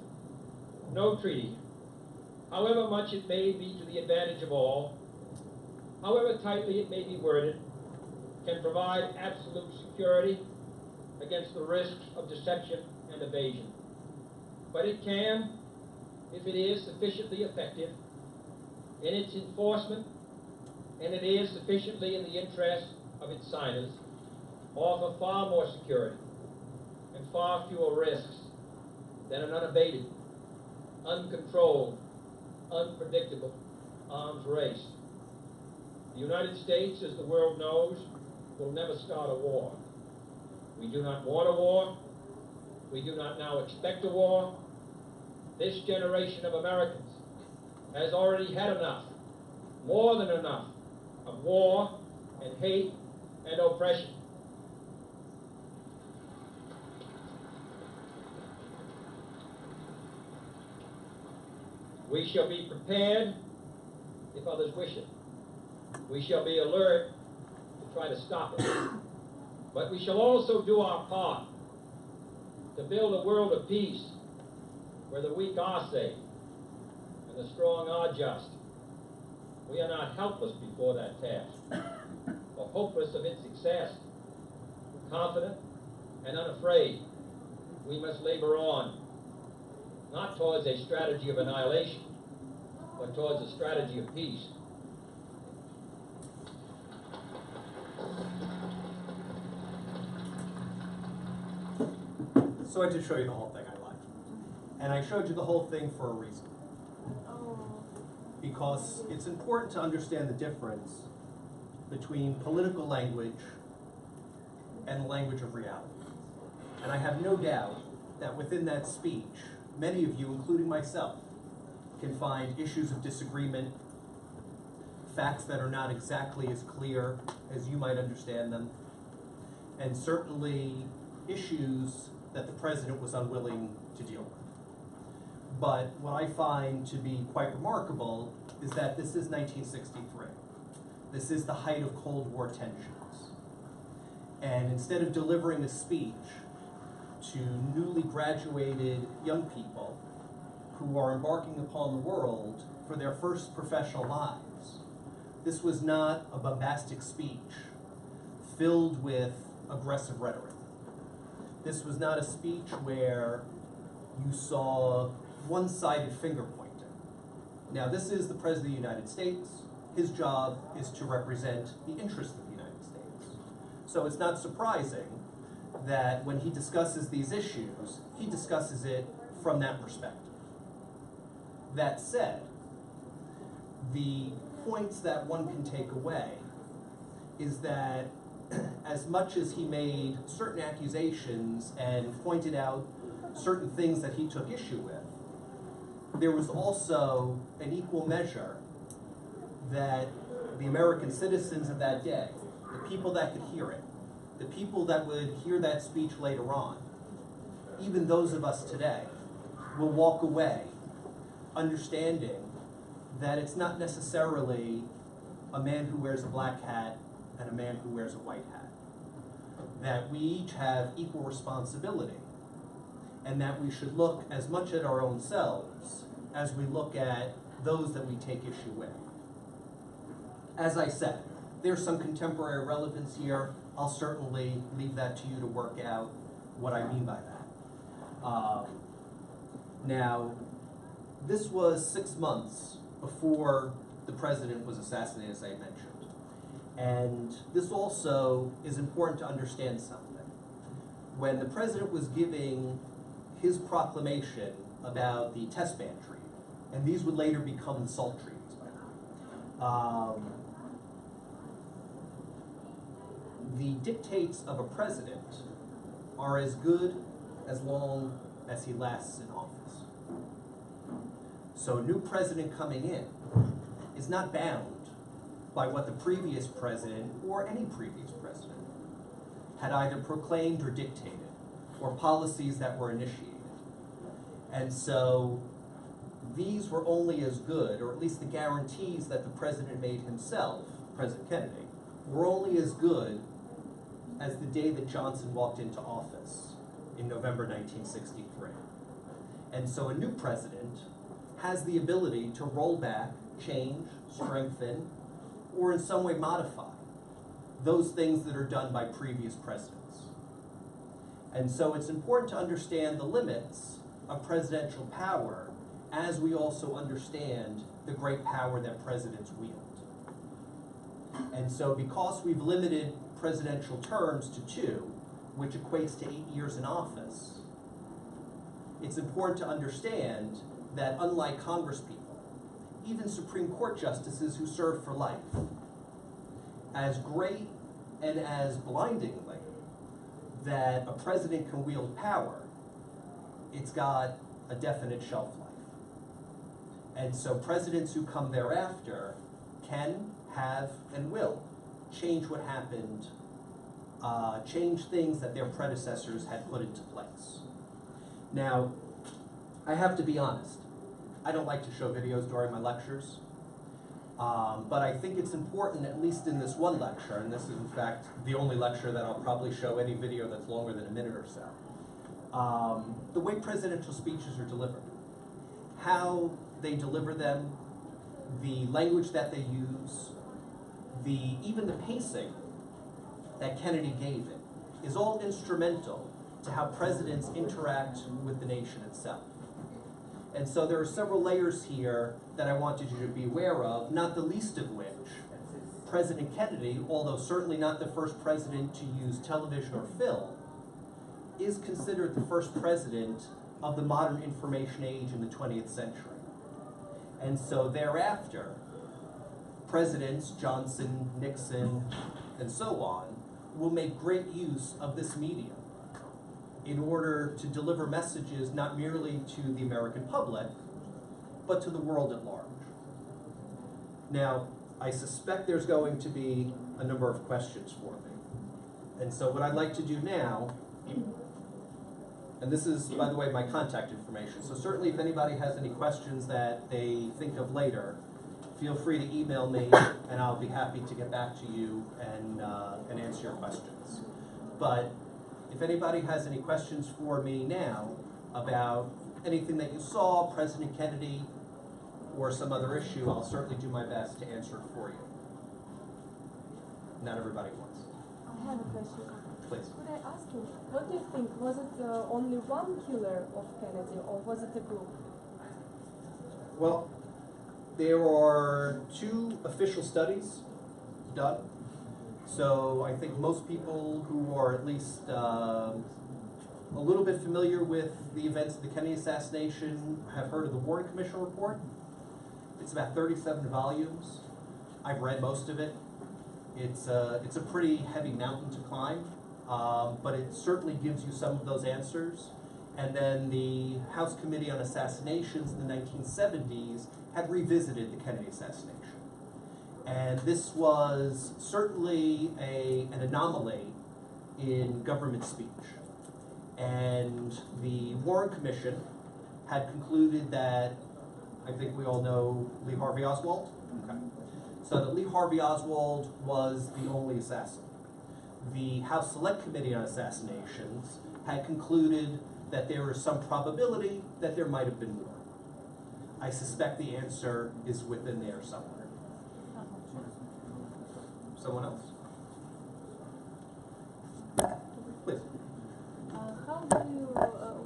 No treaty, however much it may be to the advantage of all, however tightly it may be worded, can provide absolute security against the risks of deception and evasion. But it can, if it is sufficiently effective in its enforcement, and it is sufficiently in the interest of its signers, offer far more security and far fewer risks than an unabated, uncontrolled, unpredictable arms race. The United States, as the world knows, will never start a war. We do not want a war. We do not now expect a war. This generation of Americans has already had enough, more than enough, of war and hate and oppression. We shall be prepared if others wish it. We shall be alert to try to stop it. But we shall also do our part to build a world of peace where the weak are safe and the strong are just. We are not helpless before that task, or hopeless of its success. Confident and unafraid, we must labor on, not towards a strategy of annihilation, but towards a strategy of peace. So I did show you the whole thing I liked. And I showed you the whole thing for a reason. Because it's important to understand the difference between political language and the language of reality. And I have no doubt that within that speech, many of you, including myself, can find issues of disagreement, facts that are not exactly as clear as you might understand them, and certainly issues that the president was unwilling to deal with. But what I find to be quite remarkable is that this is 1963. This is the height of Cold War tensions. And instead of delivering a speech to newly graduated young people who are embarking upon the world for their first professional lives, this was not a bombastic speech filled with aggressive rhetoric. This was not a speech where you saw one-sided finger pointing. Now, this is the President of the United States. His job is to represent the interests of the United States. So it's not surprising that when he discusses these issues, he discusses it from that perspective. That said, the points that one can take away is that as much as he made certain accusations and pointed out certain things that he took issue with, there was also an equal measure that the American citizens of that day, the people that could hear it, the people that would hear that speech later on, even those of us today, will walk away understanding that it's not necessarily a man who wears a black hat and a man who wears a white hat. That we each have equal responsibility, and that we should look as much at our own selves as we look at those that we take issue with. As I said, there's some contemporary relevance here. I'll certainly leave that to you to work out what I mean by that. Now, this was 6 months before the president was assassinated, as I mentioned. And this also is important to understand something. When the president was giving his proclamation about the test ban treaty, and these would later become the SALT treaties, by the way, the dictates of a president are as good as long as he lasts in office. So a new president coming in is not bound by what the previous president or any previous president had either proclaimed or dictated, or policies that were initiated. And so these were only as good, or at least the guarantees that the president made himself, President Kennedy, were only as good as the day that Johnson walked into office in November 1963. And so a new president has the ability to roll back, change, strengthen, or in some way modify those things that are done by previous presidents. And so it's important to understand the limits of presidential power as we also understand the great power that presidents wield. And so because we've limited presidential terms to 2, which equates to 8 years in office, it's important to understand that unlike Congress people, even Supreme Court justices who serve for life, as great and as blindingly that a president can wield power, it's got a definite shelf life. And so presidents who come thereafter can, have, and will change what happened, change things that their predecessors had put into place. Now, I have to be honest, I don't like to show videos during my lectures, but I think it's important, at least in this one lecture, and this is in fact the only lecture that I'll probably show any video that's longer than a minute or so, the way presidential speeches are delivered, how they deliver them, the language that they use, even the pacing that Kennedy gave it, is all instrumental to how presidents interact with the nation itself. And so there are several layers here that I wanted you to be aware of, not the least of which President Kennedy, although certainly not the first president to use television or film, is considered the first president of the modern information age in the 20th century. And so thereafter, presidents, Johnson, Nixon, and so on, will make great use of this medium in order to deliver messages not merely to the American public, but to the world at large. Now, I suspect there's going to be a number of questions for me. And so what I'd like to do now, and this is, by the way, my contact information, so certainly if anybody has any questions that they think of later, feel free to email me, and I'll be happy to get back to you and answer your questions. But if anybody has any questions for me now about anything that you saw, President Kennedy, or some other issue, I'll certainly do my best to answer it for you. Not everybody wants. I have a question. Please. Could I ask you, what do you think? Was it only one killer of Kennedy, or was it a group? Well, there are 2 official studies done. So I think most people who are at least a little bit familiar with the events of the Kennedy assassination have heard of the Warren Commission report. It's about 37 volumes. I've read most of it. It's a pretty heavy mountain to climb, but it certainly gives you some of those answers. And then the House Committee on Assassinations in the 1970s had revisited the Kennedy assassination. And this was certainly an anomaly in government speech. And the Warren Commission had concluded that, I think we all know Lee Harvey Oswald? Okay. So that Lee Harvey Oswald was the only assassin. The House Select Committee on Assassinations had concluded that there was some probability that there might have been more. I suspect the answer is within there somewhere. Someone else? Please.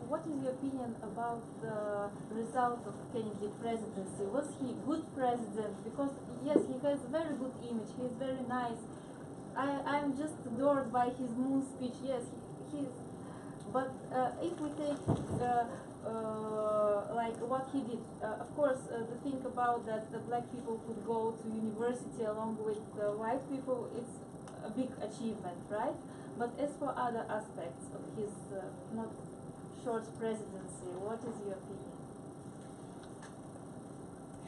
What is your opinion about the result of Kennedy presidency? Was he a good president? Because yes, he has a very good image. He is very nice. I'm just adored by his moon speech. Yes, he's. But if we take like what he did, of course, the thing about that the black people could go to university along with the white people, it's a big achievement, right? But as for other aspects of his not short presidency, what is your opinion?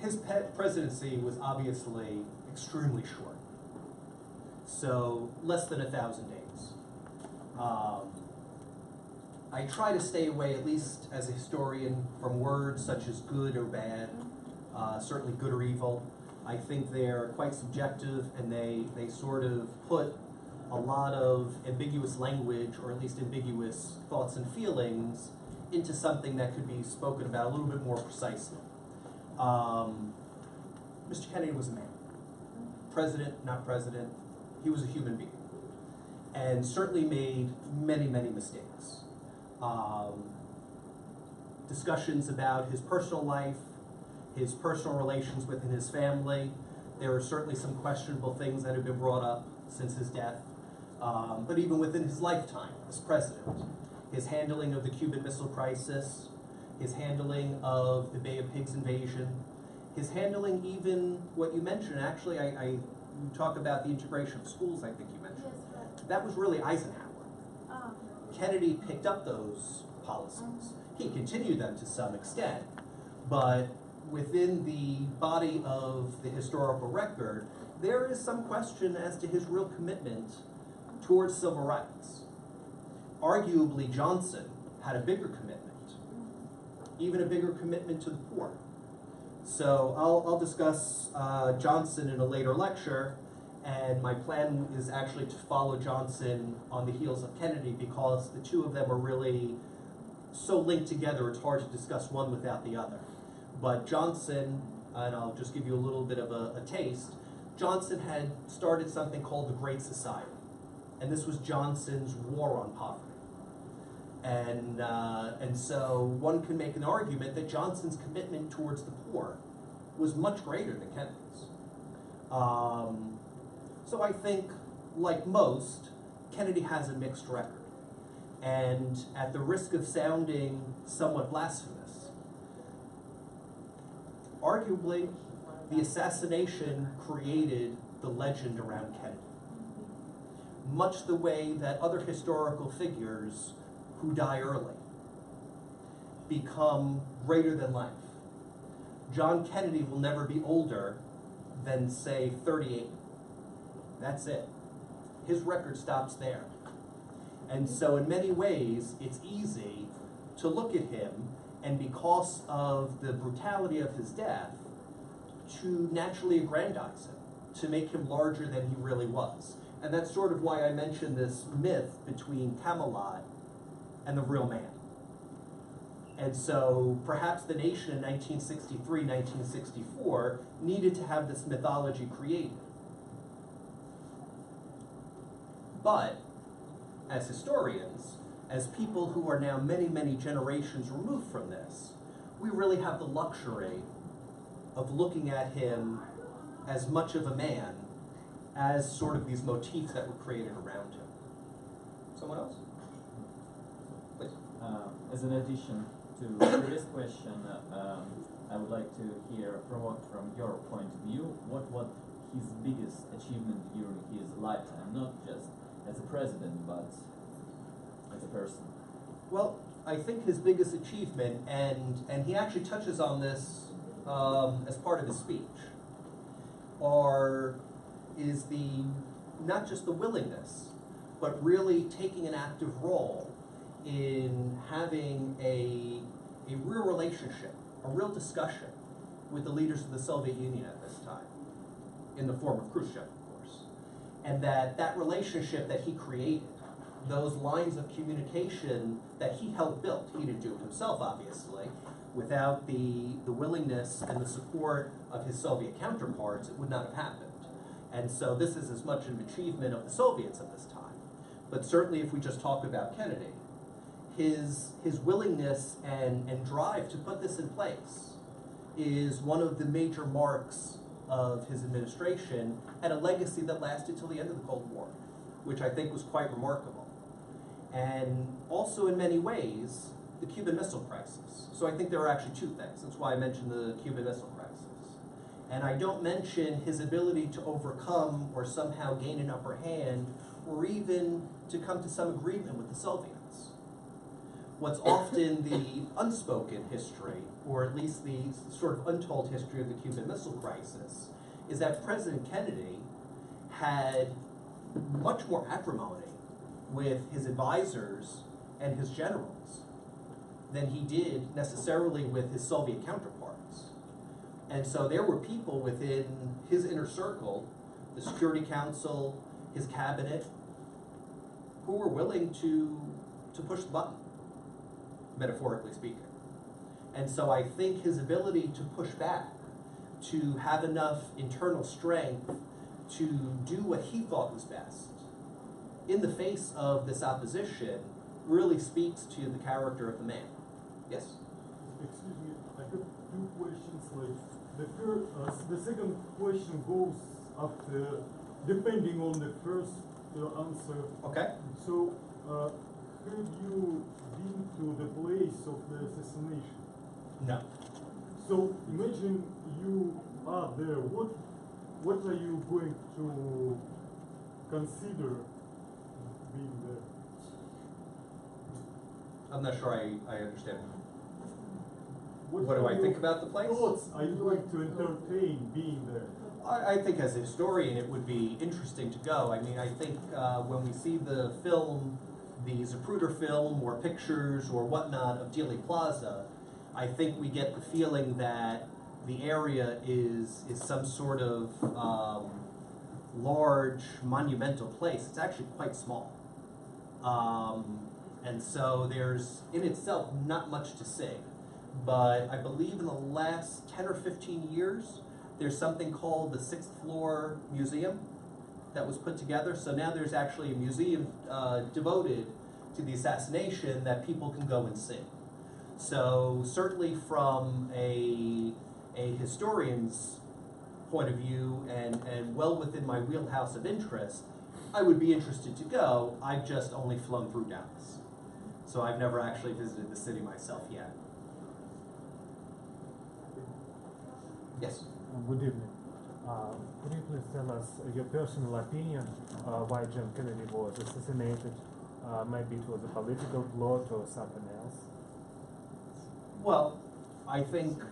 His presidency was obviously extremely short. So less than 1,000 days. I try to stay away, at least as a historian, from words such as good or bad, certainly good or evil. I think they're quite subjective, and they sort of put a lot of ambiguous language, or at least ambiguous thoughts and feelings, into something that could be spoken about a little bit more precisely. Mr. Kennedy was a man. President, not president, he was a human being. And certainly made many, many mistakes. Discussions about his personal life, his personal relations within his family. There are certainly some questionable things that have been brought up since his death. But even within his lifetime as president, his handling of the Cuban Missile Crisis, his handling of the Bay of Pigs invasion, his handling even what you mentioned, actually, you talk about the integration of schools, I think you mentioned. Yes, right. That was really Eisenhower. Ah. Kennedy picked up those policies. He continued them to some extent, but within the body of the historical record, there is some question as to his real commitment towards civil rights. Arguably, Johnson had a bigger commitment, even a bigger commitment to the poor. So I'll discuss Johnson in a later lecture, and my plan is actually to follow Johnson on the heels of Kennedy because the two of them are really so linked together it's hard to discuss one without the other. But Johnson, and I'll just give you a little bit of a taste, Johnson had started something called the Great Society. And this was Johnson's war on poverty. And so one can make an argument that Johnson's commitment towards the poor was much greater than Kennedy's. So I think, like most, Kennedy has a mixed record. And at the risk of sounding somewhat blasphemous, arguably, the assassination created the legend around Kennedy. Much the way that other historical figures who die early become greater than life. John Kennedy will never be older than, say, 38. That's it. His record stops there. And so in many ways, it's easy to look at him and because of the brutality of his death, to naturally aggrandize him, to make him larger than he really was. And that's sort of why I mentioned this myth between Camelot and the real man. And so perhaps the nation in 1963, 1964 needed to have this mythology created. But as historians, as people who are now many, many generations removed from this, we really have the luxury of looking at him as much of a man as sort of these motifs that were created around him. Someone else? Please. As an addition to the previous question, I would like to hear from your point of view, what his biggest achievement during his lifetime, not just as a president, but as a person. Well, I think his biggest achievement, and he actually touches on this as part of his speech, is not just the willingness, but really taking an active role in having a real relationship, a real discussion with the leaders of the Soviet Union at this time, in the form of Khrushchev, of course. And that relationship that he created, those lines of communication that he helped build, he didn't do it himself, obviously. Without the willingness and the support of his Soviet counterparts, it would not have happened. And so this is as much an achievement of the Soviets of this time. But certainly if we just talk about Kennedy, his willingness and drive to put this in place is one of the major marks of his administration and a legacy that lasted till the end of the Cold War, which I think was quite remarkable. And also in many ways, the Cuban Missile Crisis. So I think there are actually two things. That's why I mentioned the Cuban Missile Crisis. And I don't mention his ability to overcome or somehow gain an upper hand or even to come to some agreement with the Soviets. What's often the unspoken history, or at least the sort of untold history of the Cuban Missile Crisis, is that President Kennedy had much more acrimony with his advisors and his generals than he did necessarily with his Soviet counterparts. And so there were people within his inner circle, the Security Council, his cabinet, who were willing to push the button, metaphorically speaking. And so I think his ability to push back, to have enough internal strength to do what he thought was best in the face of this opposition really speaks to the character of the man. Yes? Excuse me, I have two questions. The second question goes after, depending on the first answer. Okay. So, have you been to the place of the assassination? No. So, imagine you are there. What are you going to consider being there? I'm not sure I understand. What do I kind think of about the place? thoughts are you going to entertain being there? I think as a historian it would be interesting to go. I mean, I think when we see the film, the Zapruder film or pictures or whatnot of Dealey Plaza, I think we get the feeling that the area is some sort of large monumental place. It's actually quite small. And so there's, in itself, not much to see. But I believe in the last 10 or 15 years, there's something called the 6th Floor Museum that was put together. So now there's actually a museum devoted to the assassination that people can go and see. So certainly from a historian's point of view and well within my wheelhouse of interest, I would be interested to go. I've just only flown through Dallas. So I've never actually visited the city myself yet. Yes? Good evening. Could you please tell us your personal opinion why John Kennedy was assassinated? Maybe it was a political plot or something else? Well, I think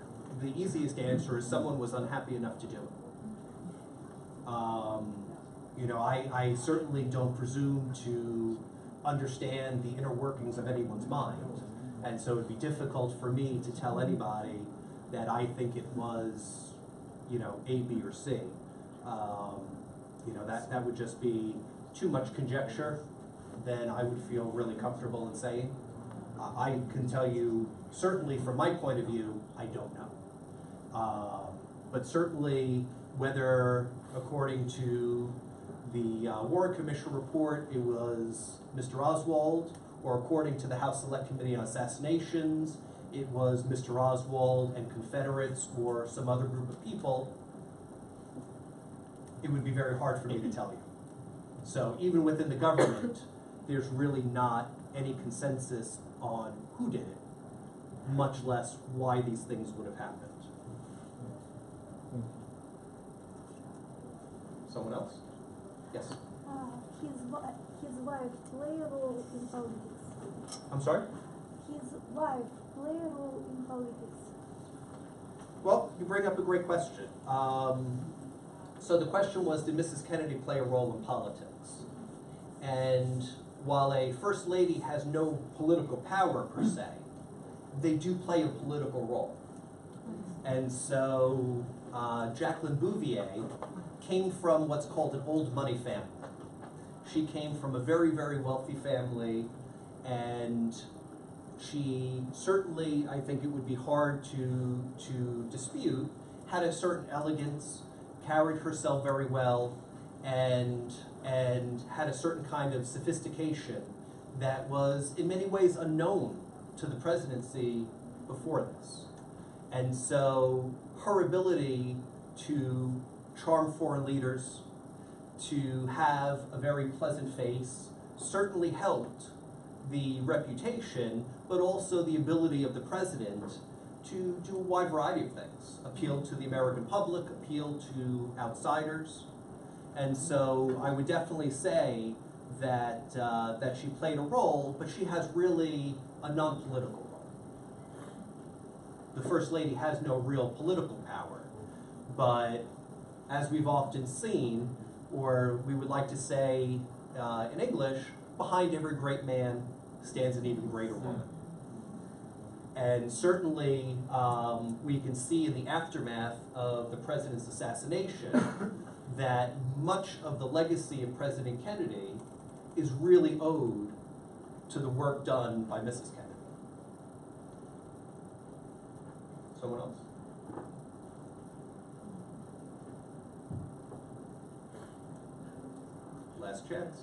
the easiest answer is someone was unhappy enough to do it. You know, I certainly don't presume to understand the inner workings of anyone's mind. And so it'd be difficult for me to tell anybody that I think it was, you know, A, B, or C. You know, that would just be too much conjecture than I would feel really comfortable in saying. I can tell you, certainly from my point of view, I don't know. But certainly, whether according to the Warren Commission report, it was Mr. Oswald, or according to the House Select Committee on Assassinations, it was Mr. Oswald and Confederates or some other group of people, it would be very hard for me to tell you. So even within the government, there's really not any consensus on who did it, much less why these things would have happened. Someone else? Yes. His wife play a role in politics. I'm sorry? His wife play a role in politics. Well, you bring up a great question. So the question was, did Mrs. Kennedy play a role in politics? And while a first lady has no political power per se, they do play a political role. And so Jacqueline Bouvier came from what's called an old money family. She came from a very, very wealthy family, and she certainly, I think it would be hard to dispute, had a certain elegance, carried herself very well, and had a certain kind of sophistication that was in many ways unknown to the presidency before this. And so her ability to charm foreign leaders, to have a very pleasant face, certainly helped the reputation, but also the ability of the president to do a wide variety of things. Appeal to the American public, appeal to outsiders. And so I would definitely say that, that she played a role, but she has really a non-political role. The First Lady has no real political power, but as we've often seen, or we would like to say in English, behind every great man stands an even greater woman. And certainly we can see in the aftermath of the president's assassination that much of the legacy of President Kennedy is really owed to the work done by Mrs. Kennedy. Someone else? Last chance.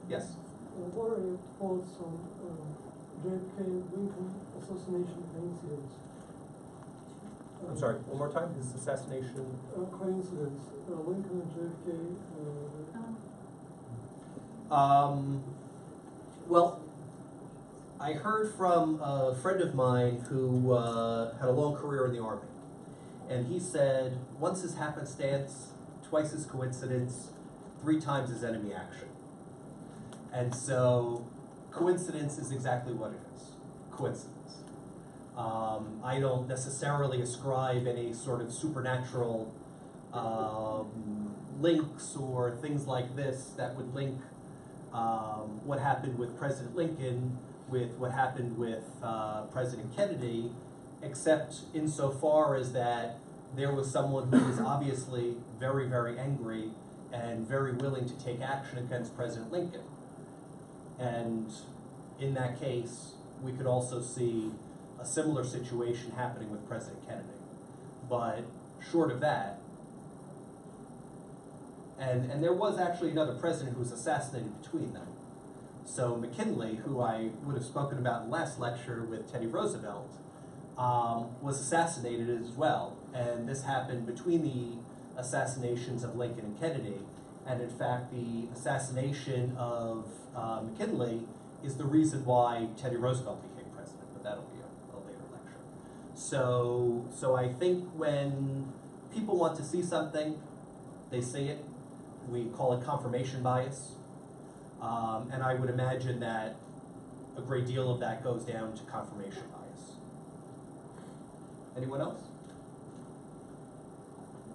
Yes? What are your thoughts on JFK Lincoln assassination coincidence? I'm sorry, one more time, his assassination? Coincidence. Lincoln and JFK. Well, I heard from a friend of mine who had a long career in the Army. And he said, once is happenstance, twice is coincidence, 3 times is enemy action. And so, coincidence is exactly what it is, coincidence. I don't necessarily ascribe any sort of supernatural links or things like this that would link what happened with President Lincoln with what happened with President Kennedy, except insofar as that there was someone who was obviously very, very angry and very willing to take action against President Lincoln. And in that case, we could also see a similar situation happening with President Kennedy. But short of that, and there was actually another president who was assassinated between them. So McKinley, who I would have spoken about in the last lecture with Teddy Roosevelt, was assassinated as well. And this happened between the assassinations of Lincoln and Kennedy. And in fact, the assassination of McKinley is the reason why Teddy Roosevelt became president, but that'll be a later lecture. So I think when people want to see something, they see it. We call it confirmation bias. And I would imagine that a great deal of that goes down to confirmation bias. Anyone else?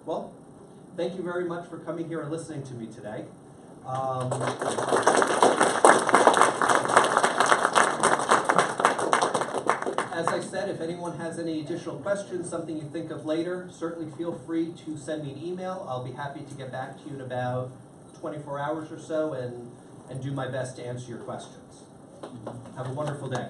Well, thank you very much for coming here and listening to me today. As I said, if anyone has any additional questions, something you think of later, certainly feel free to send me an email. I'll be happy to get back to you in about 24 hours or so and do my best to answer your questions. Have a wonderful day.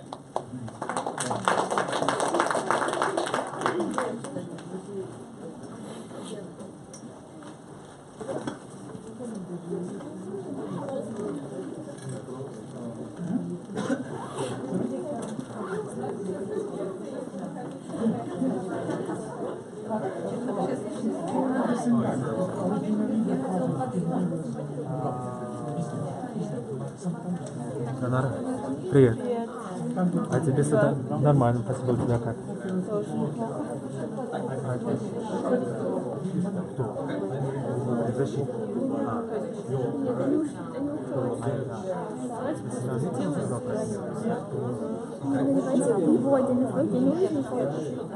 Жанара, привет. А тебе сюда? Нормально, спасибо. У тебя как? Защита. Давайте его отдельно, не увидим.